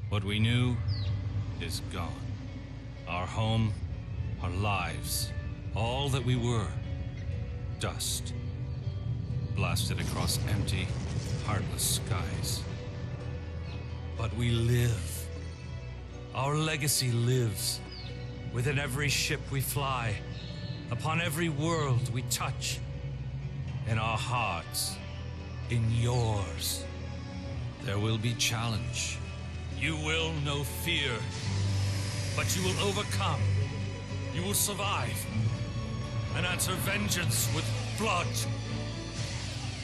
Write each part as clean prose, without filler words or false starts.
What we knew is gone. Our home, our lives, all that we were, dust, blasted across empty, heartless skies. But we live. Our legacy lives within every ship we fly, upon every world we touch, in our hearts, in yours. There will be challenge. You will know fear, but you will overcome. You will survive and answer vengeance with blood.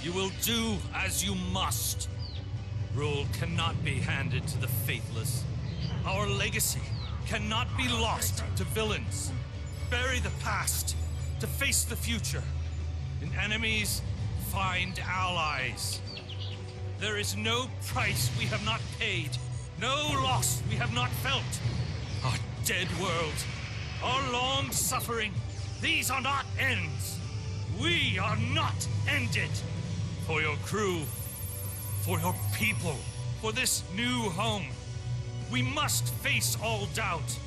You will do as you must. Rule cannot be handed to the faithless. Our legacy cannot be lost to villains. Bury the past to face the future. In enemies, find allies. There is no price we have not paid, no loss we have not felt. Our dead world, our long suffering, these are not ends. We are not ended. For your crew, for your people, for this new home, we must face all doubt.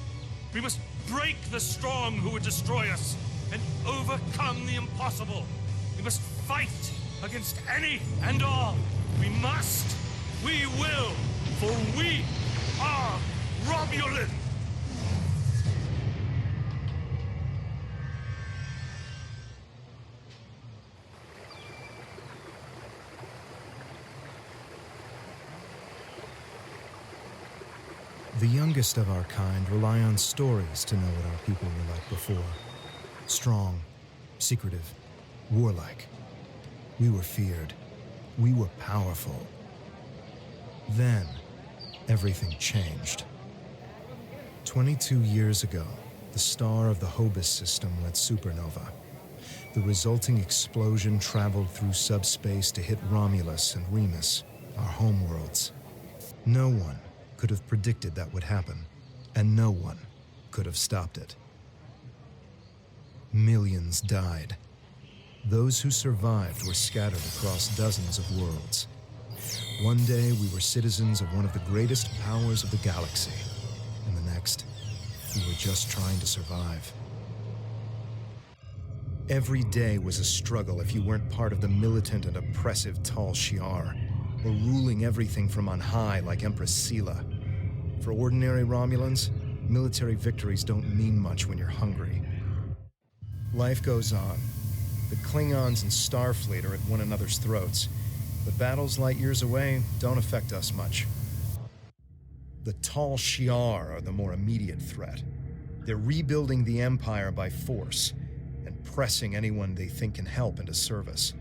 We must break the strong who would destroy us and overcome the impossible. We must fight against any and all. We must, we will, for we are Romulan! The youngest of our kind rely on stories to know what our people were like before. Strong, secretive, warlike. We were feared. We were powerful. Then, everything changed. 22 years ago, the star of the Hobus system went supernova. The resulting explosion traveled through subspace to hit Romulus and Remus, our homeworlds. No one could have predicted that would happen, and no one could have stopped it. Millions died. Those who survived were scattered across dozens of worlds. One day we were citizens of one of the greatest powers of the galaxy, and the next, we were just trying to survive. Every day was a struggle if you weren't part of the militant and oppressive Tal Shiar, or ruling everything from on high like Empress Sela. For ordinary Romulans, military victories don't mean much when you're hungry. Life goes on. The Klingons and Starfleet are at one another's throats, but battles light years away don't affect us much. The Tal Shiar are the more immediate threat. They're rebuilding the Empire by force, and pressing anyone they think can help into service.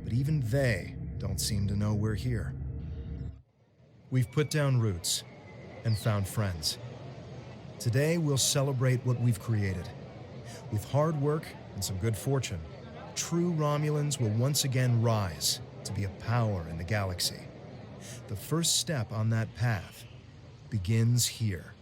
But even they don't seem to know we're here. We've put down roots and found friends. Today we'll celebrate what we've created. With hard work and some good fortune, true Romulans will once again rise to be a power in the galaxy. The first step on that path begins here.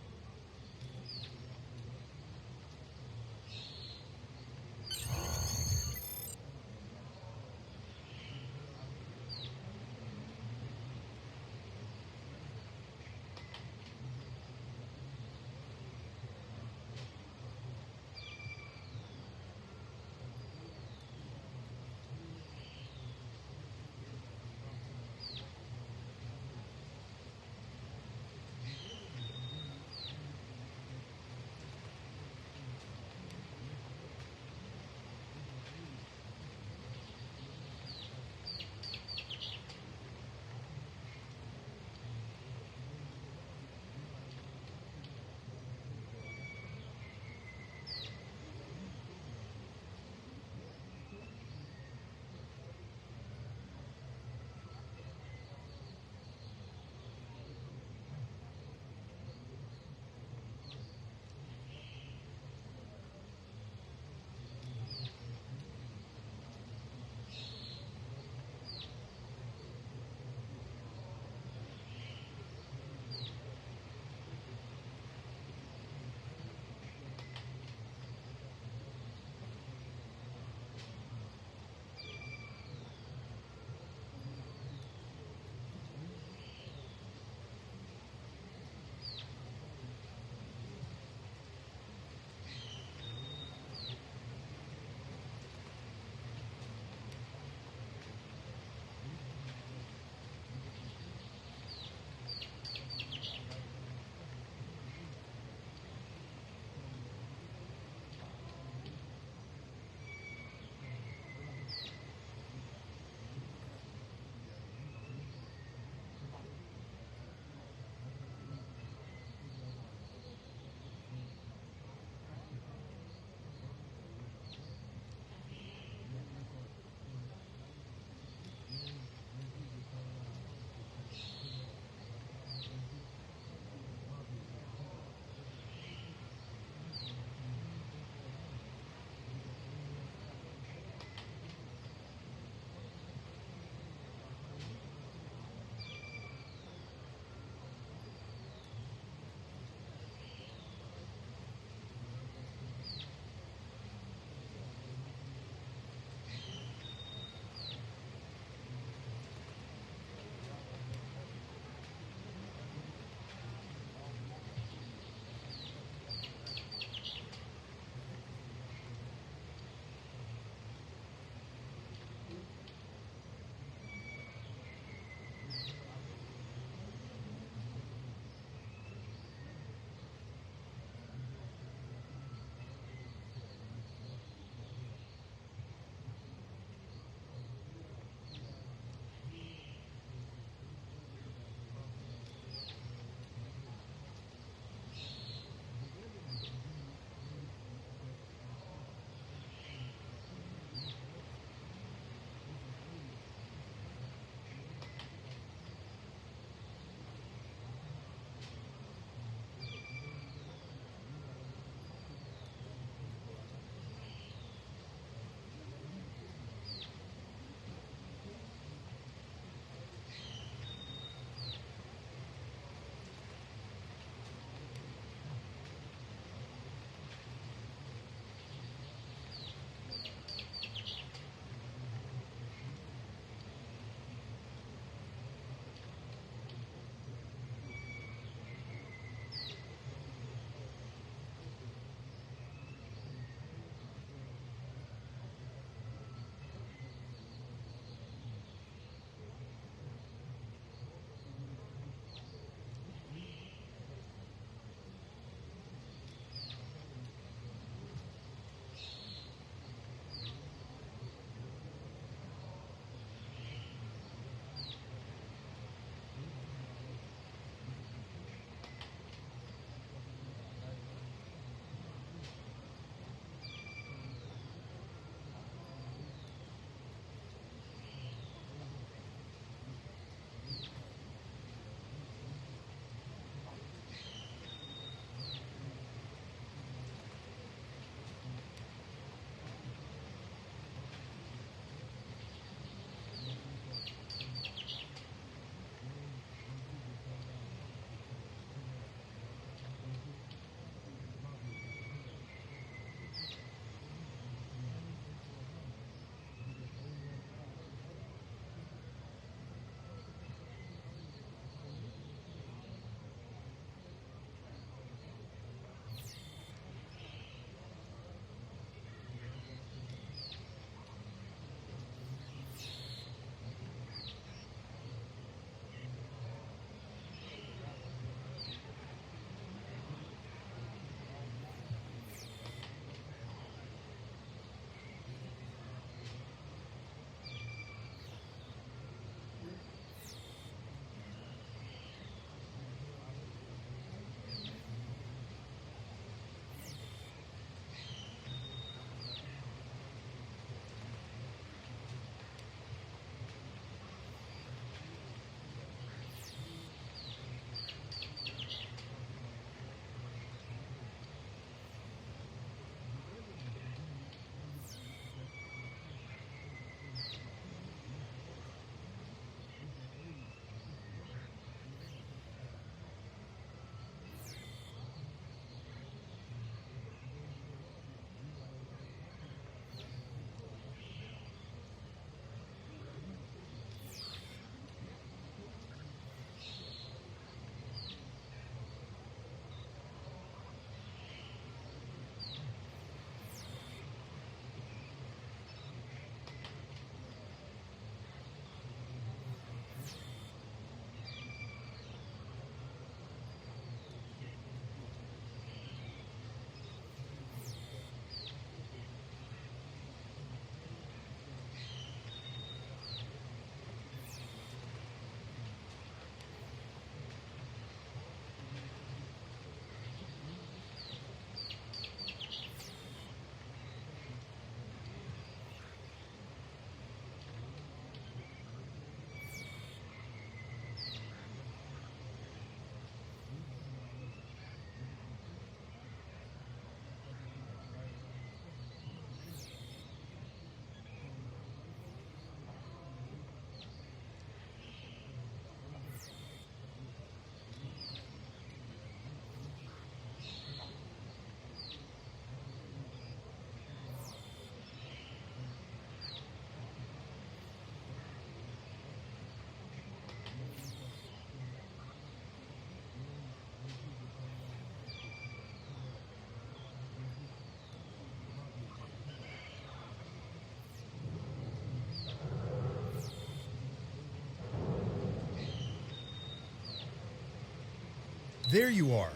There you are.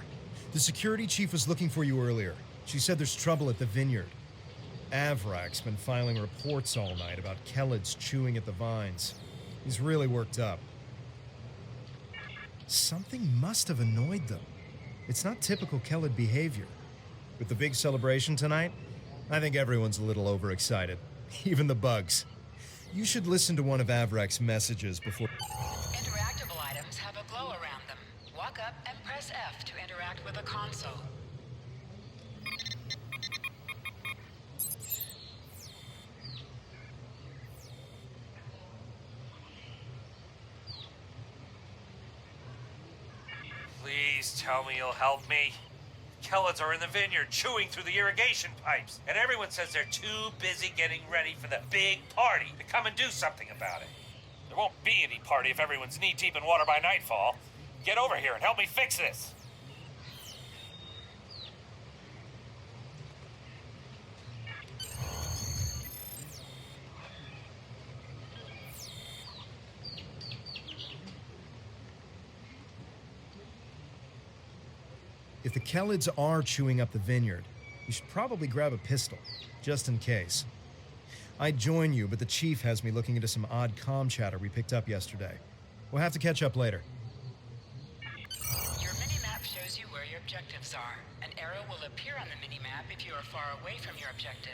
The security chief was looking for you earlier. She said there's trouble at the vineyard. Avrak's been filing reports all night about Kellids chewing at the vines. He's really worked up. Something must have annoyed them. It's not typical Kellid behavior. With the big celebration tonight, I think everyone's a little overexcited. Even the bugs. You should listen to one of Avrak's messages before... Interactable items have a glow around them. Walk up and press F to interact with a console. Please tell me you'll help me. Kellids are in the vineyard chewing through the irrigation pipes, and everyone says they're too busy getting ready for the big party to come and do something about it. There won't be any party if everyone's knee-deep in water by nightfall. Get over here and help me fix this. If the Kellids are chewing up the vineyard, you should probably grab a pistol, just in case. I'd join you, but the chief has me looking into some odd comm chatter we picked up yesterday. We'll have to catch up later. Your mini-map shows you where your objectives are. An arrow will appear on the mini-map if you are far away from your objective.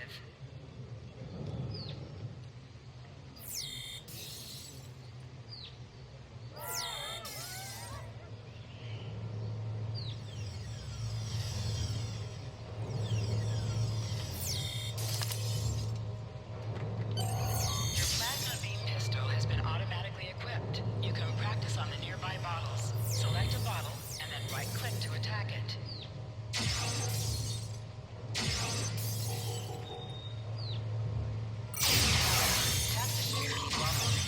Your plasma beam pistol has been automatically equipped. You can practice on the nearby bottles. Select a bottle and then right-click to attack it. Tap the shift key while moving.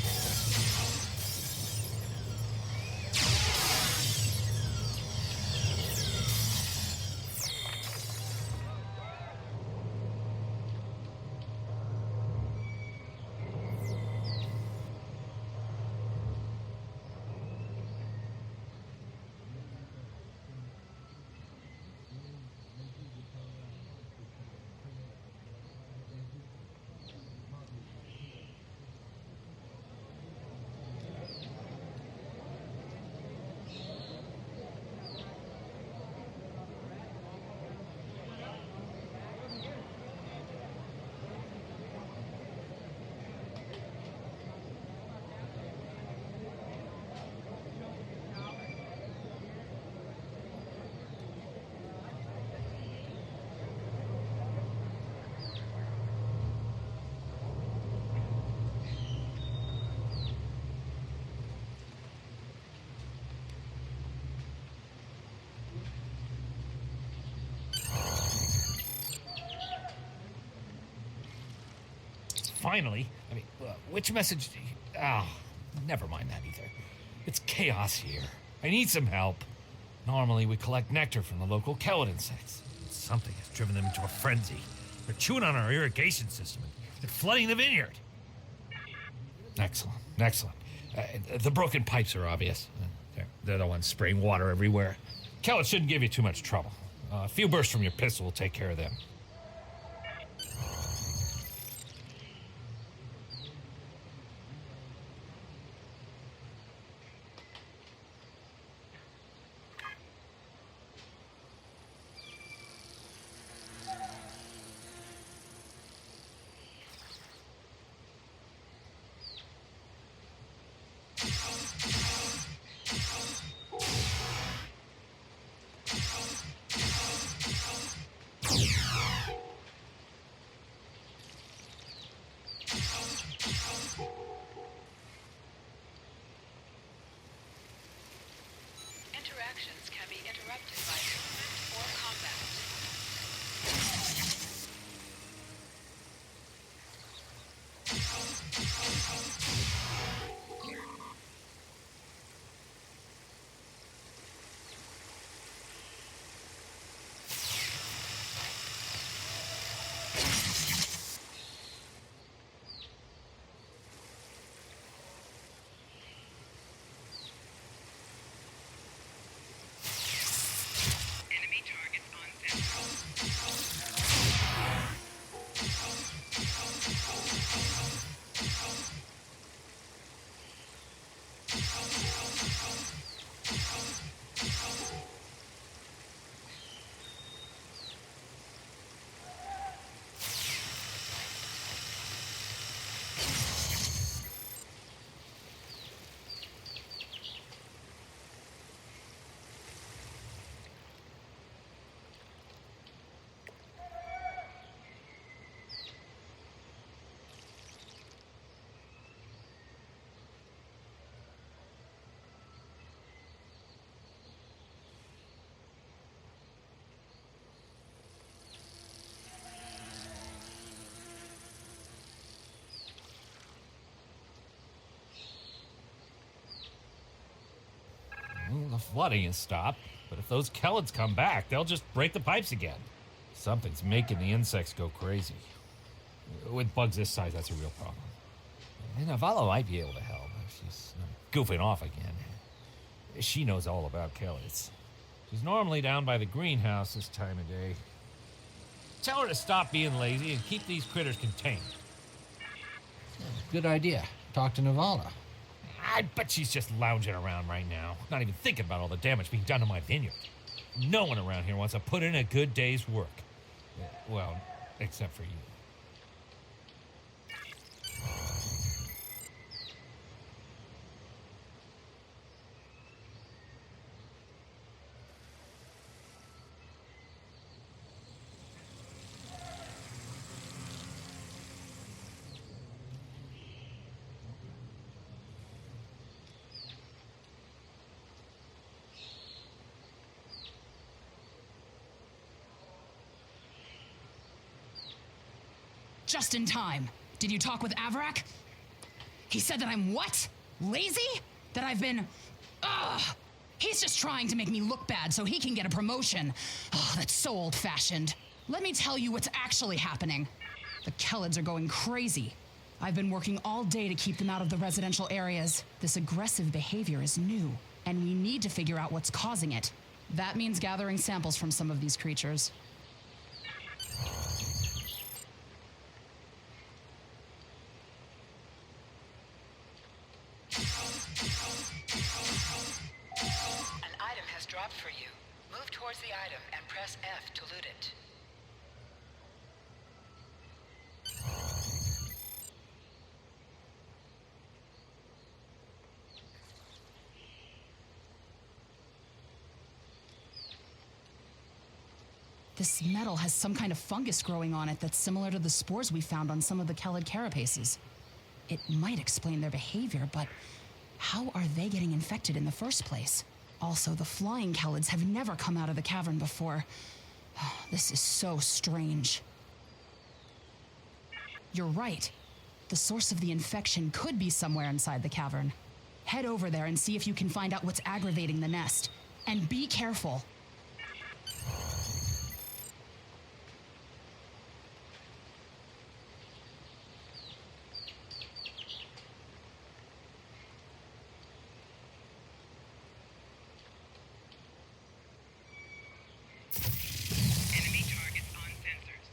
Finally? I mean, which message... never mind that either. It's chaos here. I need some help. Normally, we collect nectar from the local Kellid insects. Something has driven them into a frenzy. They're chewing on our irrigation system and flooding the vineyard. Excellent, excellent. The broken pipes are obvious. They're the ones spraying water everywhere. Kellid shouldn't give you too much trouble. A few bursts from your pistol will take care of them. Interactions can be interrupted by movement or combat. flooding has stopped, but if those Kellids come back, they'll just break the pipes again. Something's making the insects go crazy. With bugs this size, that's a real problem. And Navala might be able to help. She's goofing off again. She knows all about Kellids. She's normally down by the greenhouse this time of day. Tell her to stop being lazy and keep these critters contained. Good idea. Talk to Navala. I bet she's just lounging around right now, not even thinking about all the damage being done to my vineyard. No one around here wants to put in a good day's work. Well, except for you. Just in time. Did you talk with Avarak? He said that I'm what? Lazy? That I've been... Ugh! He's just trying to make me look bad so he can get a promotion. Oh, that's so old-fashioned. Let me tell you what's actually happening. The Kellids are going crazy. I've been working all day to keep them out of the residential areas. This aggressive behavior is new, and we need to figure out what's causing it. That means gathering samples from some of these creatures. An item has dropped for you. Move towards the item and press F to loot it. This metal has some kind of fungus growing on it that's similar to the spores we found on some of the Kellid carapaces. It might explain their behavior, but how are they getting infected in the first place? Also, the flying Kellids have never come out of the cavern before. This is so strange. You're right. The source of the infection could be somewhere inside the cavern. Head over there and see if you can find out what's aggravating the nest. And be careful. Enemy targets on sensors.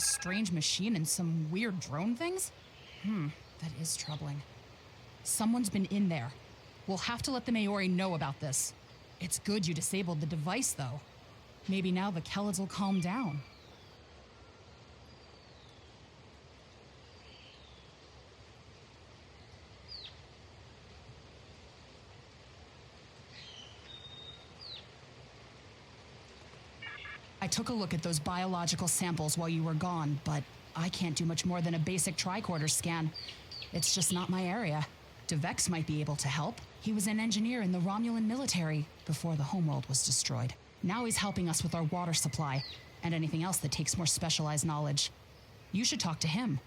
strange machine and some weird drone things? That is troubling. Someone's been in there. We'll have to let the Maori know about this. It's good you disabled the device, though. Maybe now the Kellids will calm down. I took a look at those biological samples while you were gone, but I can't do much more than a basic tricorder scan. It's just not my area. DeVex might be able to help. He was an engineer in the Romulan military before the homeworld was destroyed. Now he's helping us with our water supply and anything else that takes more specialized knowledge. You should talk to him.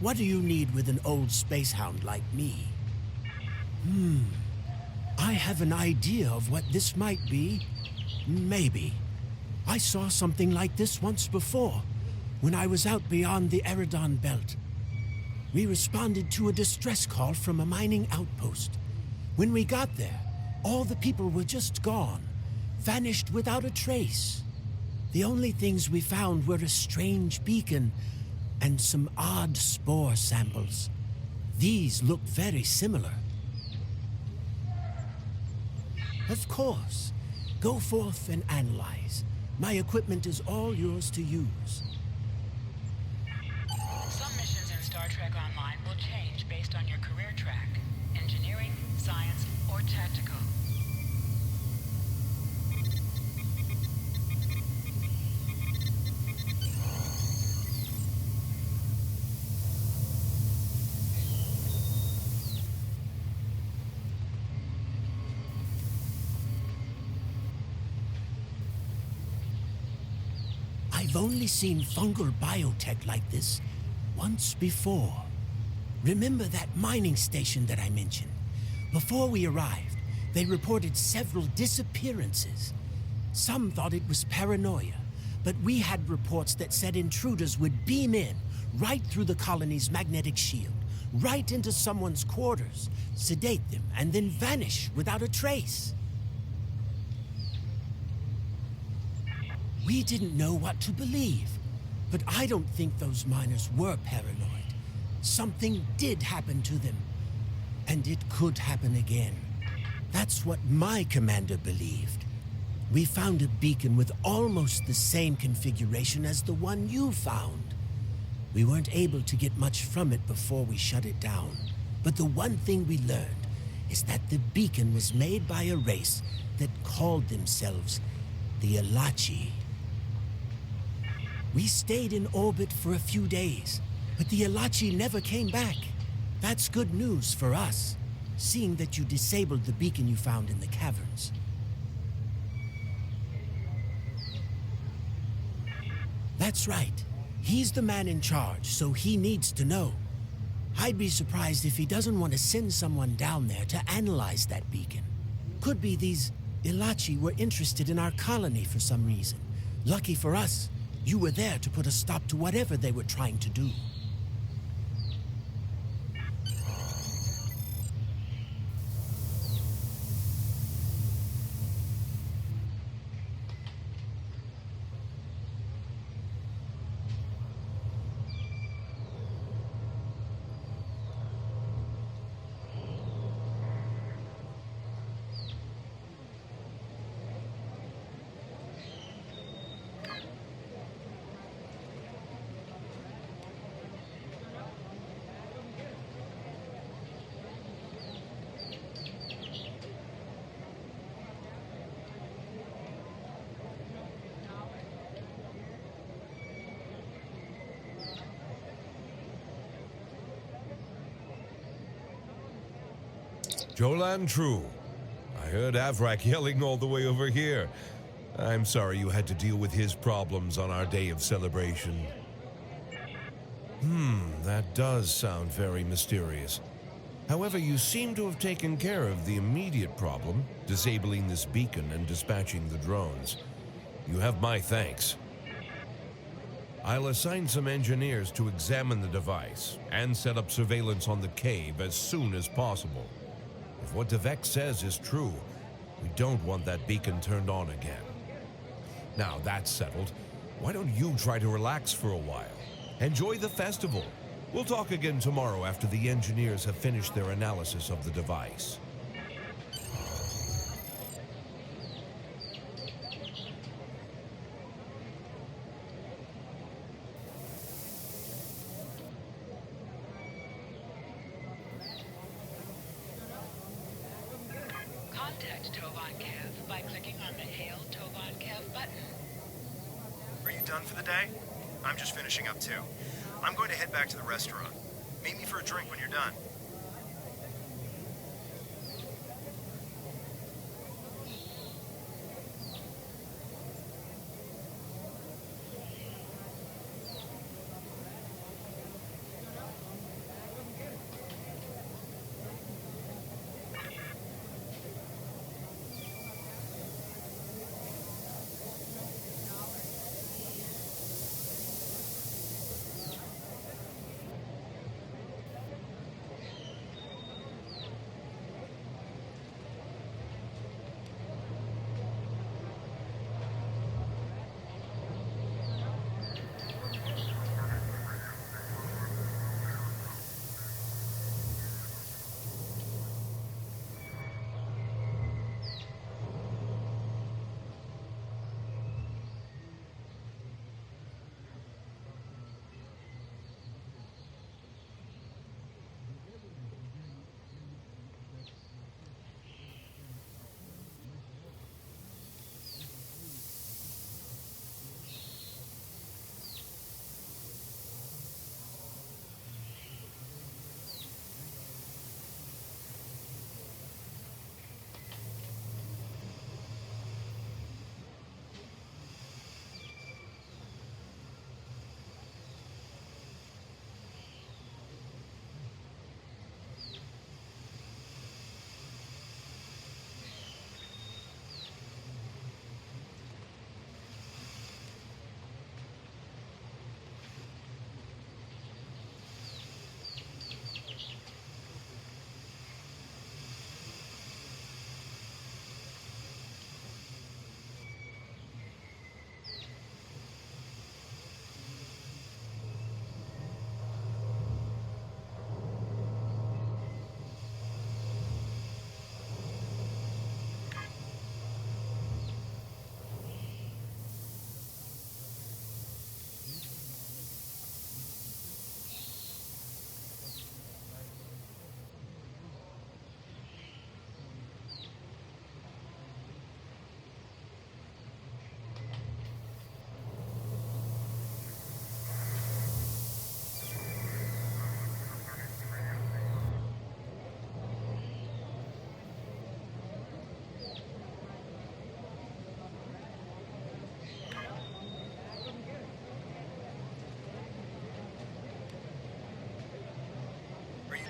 What do you need with an old spacehound like me? I have an idea of what this might be. Maybe. I saw something like this once before, when I was out beyond the Eridon Belt. We responded to a distress call from a mining outpost. When we got there, all the people were just gone, vanished without a trace. The only things we found were a strange beacon and some odd spore samples. These look very similar. Of course. Go forth and analyze. My equipment is all yours to use. Some missions in Star Trek Online will change based on your career track. Engineering, science, or tactical. I've only seen fungal biotech like this once before. Remember that mining station that I mentioned? Before we arrived, they reported several disappearances. Some thought it was paranoia, but we had reports that said intruders would beam in right through the colony's magnetic shield, right into someone's quarters, sedate them, and then vanish without a trace. We didn't know what to believe, but I don't think those miners were paranoid. Something did happen to them, and it could happen again. That's what my commander believed. We found a beacon with almost the same configuration as the one you found. We weren't able to get much from it before we shut it down. But the one thing we learned is that the beacon was made by a race that called themselves the Elachi. We stayed in orbit for a few days, but the Elachi never came back. That's good news for us, seeing that you disabled the beacon you found in the caverns. That's right. He's the man in charge, so he needs to know. I'd be surprised if he doesn't want to send someone down there to analyze that beacon. Could be these Elachi were interested in our colony for some reason. Lucky for us, you were there to put a stop to whatever they were trying to do. Jolan True. I heard Avrak yelling all the way over here. I'm sorry you had to deal with his problems on our day of celebration. That does sound very mysterious. However, you seem to have taken care of the immediate problem, disabling this beacon and dispatching the drones. You have my thanks. I'll assign some engineers to examine the device and set up surveillance on the cave as soon as possible. If what Devek says is true, we don't want that beacon turned on again. Now that's settled, why don't you try to relax for a while? Enjoy the festival. We'll talk again tomorrow after the engineers have finished their analysis of the device. Contact Tovan Kev by clicking on the Hail Tovan Kev button. Are you done for the day? I'm just finishing up too. I'm going to head back to the restaurant. Meet me for a drink when you're done.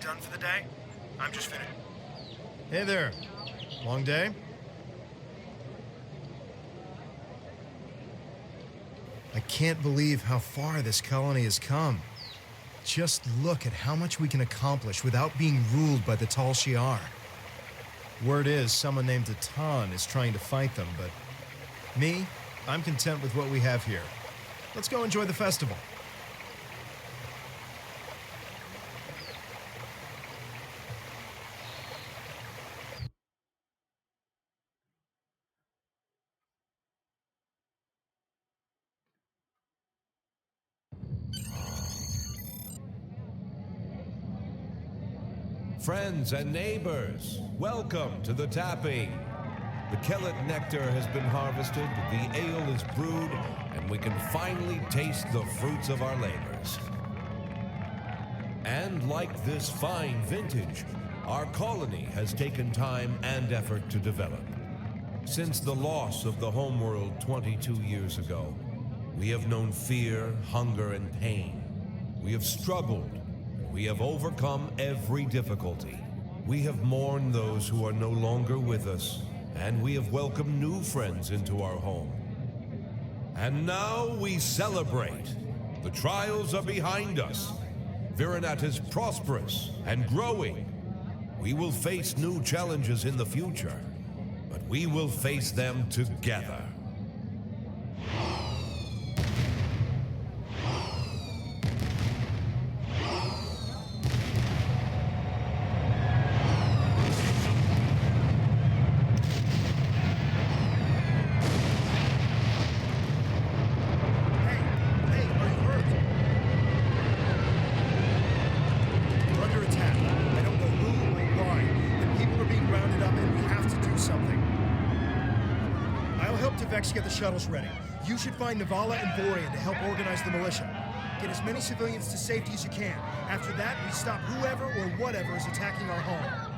done for the day? I'm just finished. Hey there. Long day? I can't believe how far this colony has come. Just look at how much we can accomplish without being ruled by the Tal Shiar. Word is, someone named Atan is trying to fight them, but me, I'm content with what we have here. Let's go enjoy the festival. Friends and neighbors, welcome to the tapping. The Kellet nectar has been harvested, the ale is brewed, and we can finally taste the fruits of our labors. And like this fine vintage, our colony has taken time and effort to develop. Since the loss of the homeworld 22 years ago, we have known fear, hunger, and pain. We have struggled. We have overcome every difficulty. We have mourned those who are no longer with us, and we have welcomed new friends into our home. And now we celebrate. The trials are behind us. Virinat is prosperous and growing. We will face new challenges in the future, but we will face them together. Get the shuttles ready. You should find Navala and Borean to help organize the militia. Get as many civilians to safety as you can. After that, we stop whoever or whatever is attacking our home.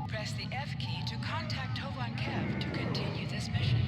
Press the F key to contact Tovan Kev to continue this mission.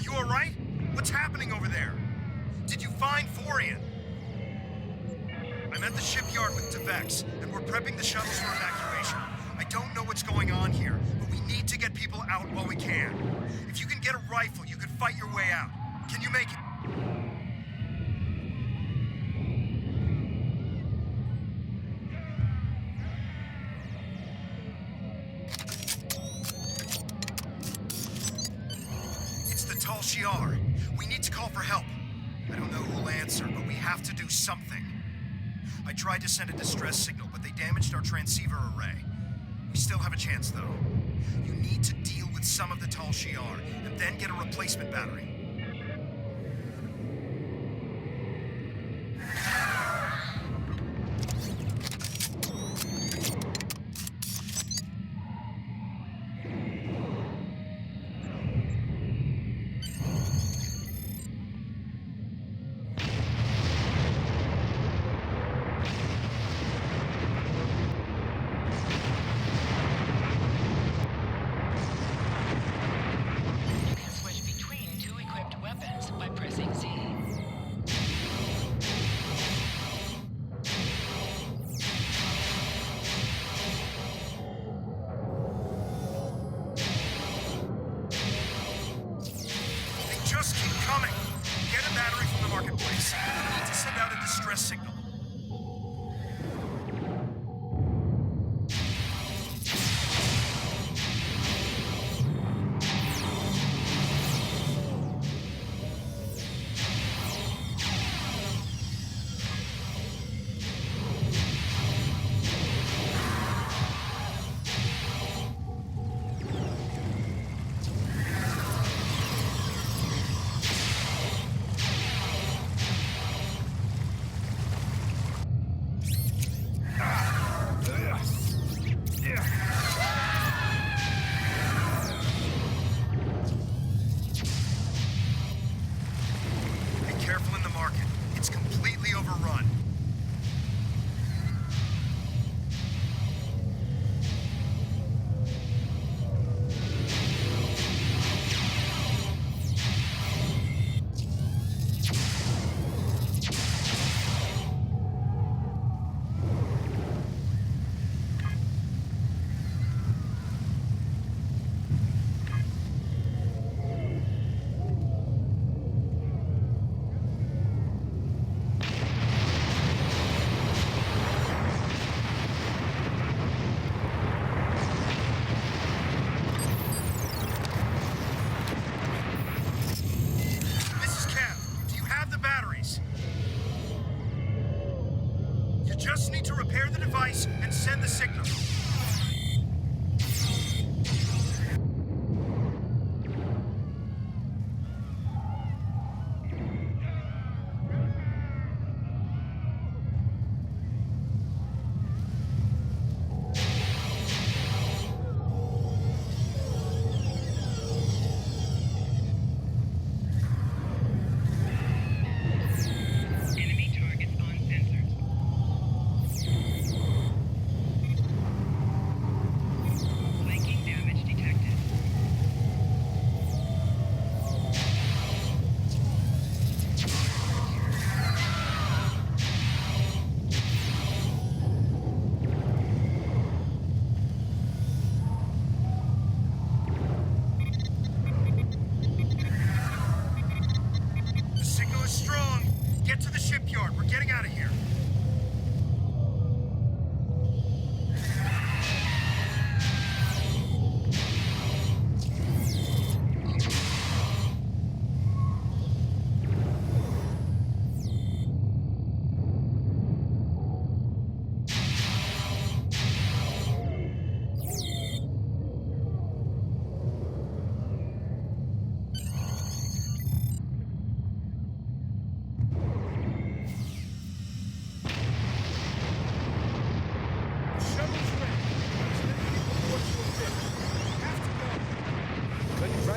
You all right? What's happening over there? Did you find Borean? I'm at the shipyard with Devex, and we're prepping the shuttles for evacuation. I don't know what's going on here, but we need to get people out while we can. If you can get a rifle, you can fight your way out. Can you make it? It's the Tal Shiar. We need to call for help. I don't know who'll answer, but we have to do something. I tried to send a distress signal, but they damaged our transceiver array. We still have a chance, though. You need to deal with some of the Tal Shiar, and then get a replacement battery.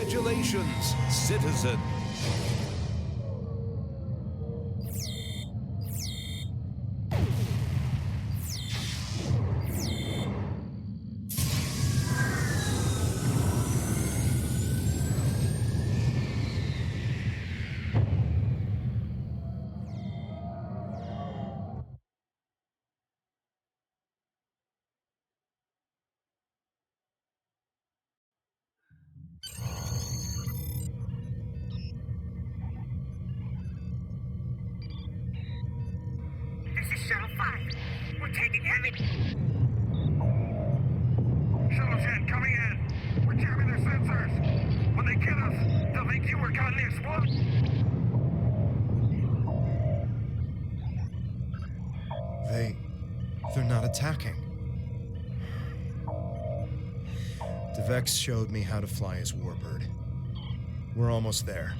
Congratulations, citizen. This is Shuttle 5. We're taking heavy... Shuttle 10 coming in. We're jamming their sensors. When they get us, they'll think you were caught in the explosion. They're not attacking. Devex showed me how to fly his warbird. We're almost there.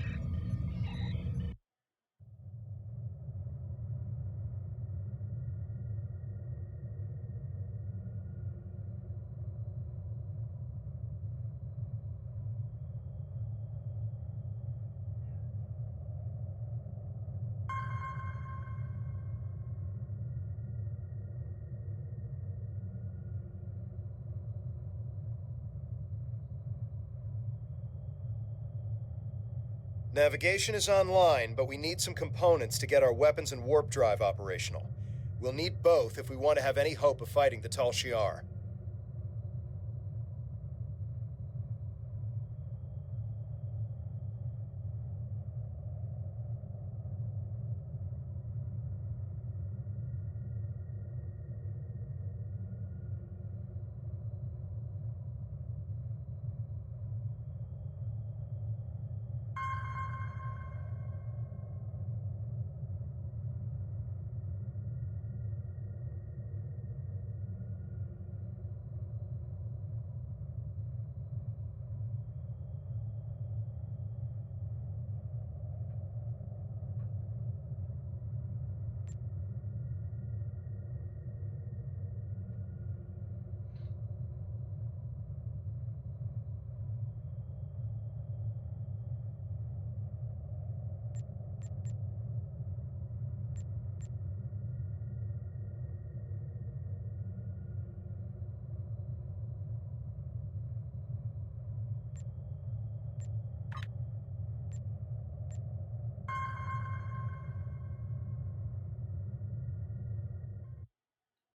Navigation is online, but we need some components to get our weapons and warp drive operational. We'll need both if we want to have any hope of fighting the Tal Shiar.